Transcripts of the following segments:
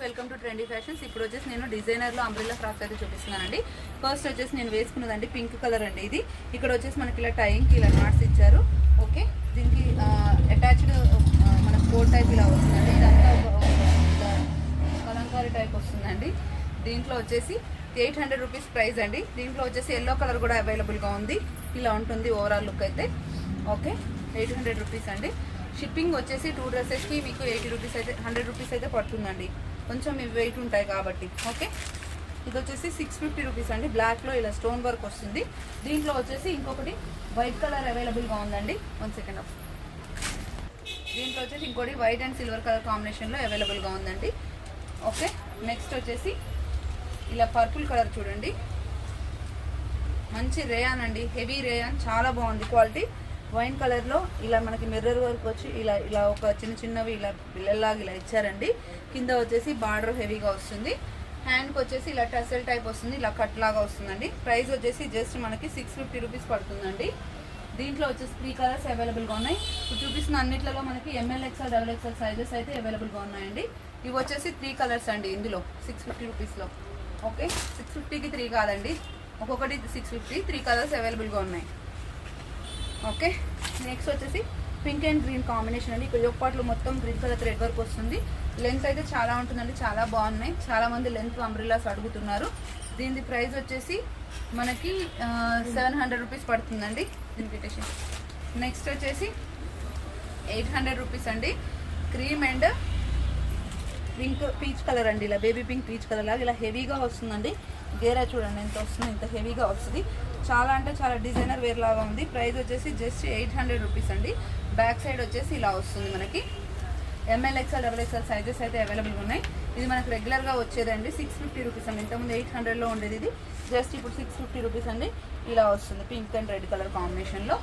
Welcome to trendy fashions. ఇప్పుడు వచ్చేసి నేను డిజైనర్లో అంబ్రెల్లా ఫ్రాక్స్ అయితే చూపిస్తున్నానండి. ఫస్ట్ వచ్చేసి నేను వేసుకున్నదండి పింక్ కలర్ అండి. ఇది ఇక్కడ వచ్చేసి మనకి ఇలా టైంకి ఇలా నాట్స్ ఇచ్చారు. ఓకే, దీనికి అటాచ్డ్ మన కోట్ టైప్ ఇలా వస్తుందండి. ఇదంతా కలంకారీ టైప్ వస్తుందండి. దీంట్లో వచ్చేసి 800 రూపీస్ ప్రైస్ అండి. దీంట్లో వచ్చేసి ఎల్లో కలర్ కూడా అవైలబుల్గా ఉంది. ఇలా ఉంటుంది ఓవరాల్ లుక్ అయితే. ఓకే, 800 రూపీస్ అండి. షిప్పింగ్ వచ్చేసి 2 డ్రెస్సెస్కి మీకు 80 రూపీస్ అయితే 100 రూపీస్ అయితే పడుతుందండి. కొంచెం ఇవి వెయిట్ ఉంటాయి కాబట్టి. ఓకే, ఇది వచ్చేసి 650 రూపీస్ అండి. బ్లాక్లో ఇలా స్టోన్ వర్క్ వస్తుంది. దీంట్లో వచ్చేసి ఇంకొకటి వైట్ కలర్ అవైలబుల్గా ఉందండి. 1 సెకండ్ ఆఫ్. దీంట్లో వచ్చేసి ఇంకోటి వైట్ అండ్ సిల్వర్ కలర్ కాంబినేషన్లో అవైలబుల్గా ఉందండి. ఓకే, నెక్స్ట్ వచ్చేసి ఇలా పర్పుల్ కలర్ చూడండి. మంచి రేయాన్ అండి, హెవీ రేయాన్, చాలా బాగుంది క్వాలిటీ. వైన్ కలర్లో ఇలా మనకి మిర్రర్ వర్క్ వచ్చి ఇలా ఇలా ఒక చిన్నవి ఇలా బిల్లల్లాగా ఇలా ఇచ్చారండి. కింద వచ్చేసి బార్డర్ హెవీగా వస్తుంది. హ్యాండ్కి వచ్చేసి ఇలా టసల్ టైప్ వస్తుంది, ఇలా కట్ లాగా వస్తుందండి. ప్రైస్ వచ్చేసి జస్ట్ మనకి 650 రూపీస్ పడుతుందండి. దీంట్లో వచ్చేసి 3 కలర్స్ అవైలబుల్గా ఉన్నాయి. ఇప్పుడు చూపిస్తున్న అన్నిట్లలో మనకి ML XL XXL సైజెస్ అయితే అవైలబుల్గా ఉన్నాయండి. ఇవి వచ్చేసి 3 కలర్స్ అండి ఇందులో 650 రూపీస్లో. ఓకే, 650కి 3 కాదండి, ఒక్కొక్కటి 650, 3 కలర్స్ అవైలబుల్గా ఉన్నాయి. ఓకే, నెక్స్ట్ వచ్చేసి పింక్ అండ్ గ్రీన్ కాంబినేషన్ అండి. ఇక్కడ పాటలు మొత్తం గ్రీన్ కలర్ థ్రెడ్ వర్క్ వస్తుంది. లెంత్ అయితే చాలా ఉంటుందండి, చాలా బాగున్నాయి. చాలామంది లెంత్ అంబ్రెల్లాస్ అడుగుతున్నారు. దీని ప్రైస్ వచ్చేసి మనకి 700 రూపీస్ పడుతుందండి. ఇన్విటేషన్. నెక్స్ట్ వచ్చేసి 800 రూపీస్ అండి. Cream and pink peach colour అండి. ఇలా బేబీ పింక్ పీచ్ కలర్ లాగా ఇలా హెవీగా వస్తుందండి. గేరా చూడండి ఎంత వస్తుంది, ఇంత హెవీగా వస్తుంది. చాలా అంటే చాలా డిజైనర్ వేర్ లాగా ఉంది. ప్రైస్ వచ్చేసి జస్ట్ 800 రూపీస్ అండి. బ్యాక్ సైడ్ వచ్చేసి ఇలా వస్తుంది మనకి. ML XL XXL సైజెస్ అయితే అవైలబుల్గా ఉన్నాయి. ఇది మనకు రెగ్యులర్గా వచ్చేదండి 650 రూపీస్ అండి. ఇంతకుముందు 800లో ఉండేది, ఇది జస్ట్ ఇప్పుడు 650 రూపీస్ అండి. ఇలా వస్తుంది పింక్ అండ్ రెడ్ కలర్ కాంబినేషన్లో.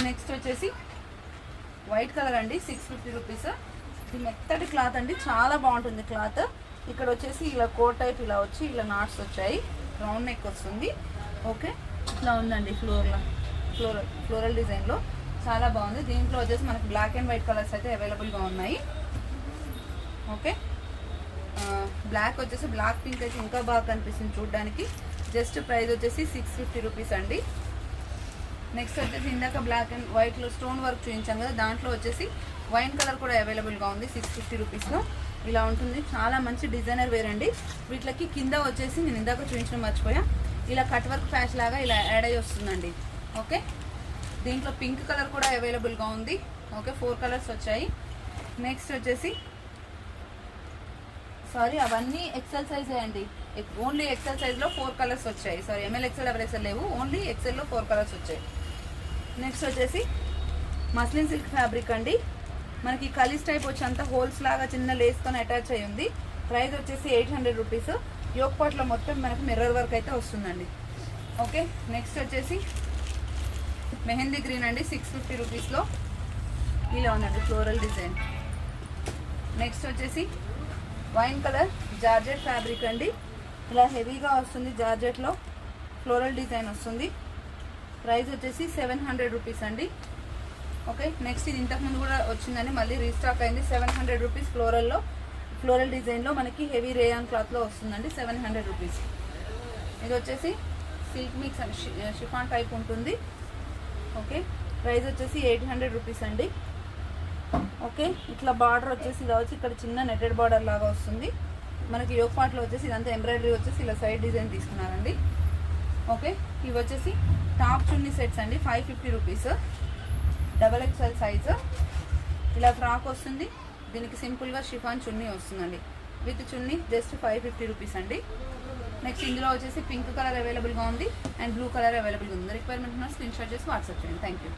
నెక్స్ట్ వచ్చేసి వైట్ కలర్ అండి, 650 రూపీస్. ఇది మెత్తటి క్లాత్ అండి, చాలా బాగుంటుంది క్లాత్. ఇక్కడ వచ్చేసి ఇలా కోట్ టైప్ ఇలా వచ్చి ఇలా నాట్స్ వచ్చాయి. రౌండ్ నెక్ వస్తుంది. ఓకే, ఇట్లా ఉందండి ఫ్లోరల్ డిజైన్లో, చాలా బాగుంది. దీంట్లో వచ్చేసి మనకి బ్లాక్ అండ్ వైట్ కలర్స్ అయితే అవైలబుల్గా ఉన్నాయి. ఓకే, బ్లాక్ వచ్చేసి బ్లాక్ పింక్ అయితే ఇంకా బాగా కనిపిస్తుంది చూడడానికి. జస్ట్ ప్రైస్ వచ్చేసి 650 రూపీస్ అండి. నెక్స్ట్ వచ్చేసి ఇందాక బ్లాక్ అండ్ వైట్లో స్టోన్ వర్క్ చూపించాం కదా, దాంట్లో వచ్చేసి వైన్ కలర్ కూడా అవైలబుల్గా ఉంది 650 రూపీస్లో. ఇలా ఉంటుంది, చాలా మంచి డిజైనర్ వేర్ అండి. వీటికి కింద వచ్చేసి నేను ఇందాక చూపించడం మర్చిపోయా, ఇలా కట్ వర్క్ ప్యాచ్ లాగా ఇలా యాడ్ అయ్యి వస్తుందండి. ఓకే, దీంట్లో పింక్ కలర్ కూడా అవైలబుల్గా ఉంది. ఓకే, 4 కలర్స్ వచ్చాయి. నెక్స్ట్ వచ్చేసి సారీ, అవన్నీ ఎక్సెల్ సైజే అండి. ఓన్లీ ఎక్సెల్ సైజ్లో 4 కలర్స్ వచ్చాయి. సారీ, ML XL XXL లేవు, ఓన్లీ ఎక్సెల్లో 4 కలర్స్ వచ్చాయి. నెక్స్ట్ వచ్చేసి మస్లిన్ సిల్క్ ఫ్యాబ్రిక్ అండి. మనకి కలీస్ టైప్ వచ్చి అంతా హోల్స్ లాగా చిన్న లేస్తో అటాచ్ అయ్యి ఉంది. ప్రైస్ వచ్చేసి 800 రూపీస్. యోక్ పాట్లో మొత్తం మనకి మిర్రర్ వర్క్ అయితే వస్తుందండి. ఓకే, నెక్స్ట్ వచ్చేసి మెహందీ గ్రీన్ అండి, 650 రూపీస్లో. ఇలా ఉందండి ఫ్లోరల్ డిజైన్. నెక్స్ట్ వచ్చేసి వైన్ కలర్ జార్జెట్ ఫ్యాబ్రిక్ అండి. ఇలా హెవీగా వస్తుంది, జార్జెట్లో ఫ్లోరల్ డిజైన్ వస్తుంది. ప్రైస్ వచ్చేసి 700 రూపీస్ అండి. ఓకే, నెక్స్ట్ ఇది ఇంతకుముందు కూడా వచ్చిందని మళ్ళీ రీస్టాక్ అయింది. 700 రూపీస్ ఫ్లోరల్ డిజైన్లో మనకి హెవీ రేయాన్ క్లాత్లో వస్తుందండి. 700 రూపీస్. ఇది వచ్చేసి silk mix and chiffon type ఉంటుంది. ఓకే, ప్రైస్ వచ్చేసి 800 రూపీస్ అండి. ఓకే, ఇట్లా బార్డర్ వచ్చేసి ఇలా వచ్చి ఇక్కడ చిన్న నెటెడ్ బార్డర్ లాగా వస్తుంది మనకి. యోక్ పార్ట్లో వచ్చేసి ఇదంతా ఎంబ్రాయిడరీ వచ్చేసి ఇలా సైడ్ డిజైన్ తీసుకున్నారండి. ఓకే, ఇవి వచ్చేసి టాప్ చున్నీ సెట్స్ అండి, 550 రూపీస్. XXL size. ఇలా ఫ్రాక్ వస్తుంది, దీనికి సింపుల్గా షిఫాన్ చున్నీ వస్తుందండి. విత్ చున్నీ జస్ట్ 550 రూపీస్ అండి. నెక్స్ట్ ఇందులో వచ్చేసి పింక్ కలర్ అవైలబుల్గా ఉంది అండ్ బ్లూ కలర్ అవైలబుల్గా ఉంది. రిక్వైర్మెంట్ ఉన్న స్క్రీన్ షాట్ చేసి వాట్సాప్ చేయండి. Thank you.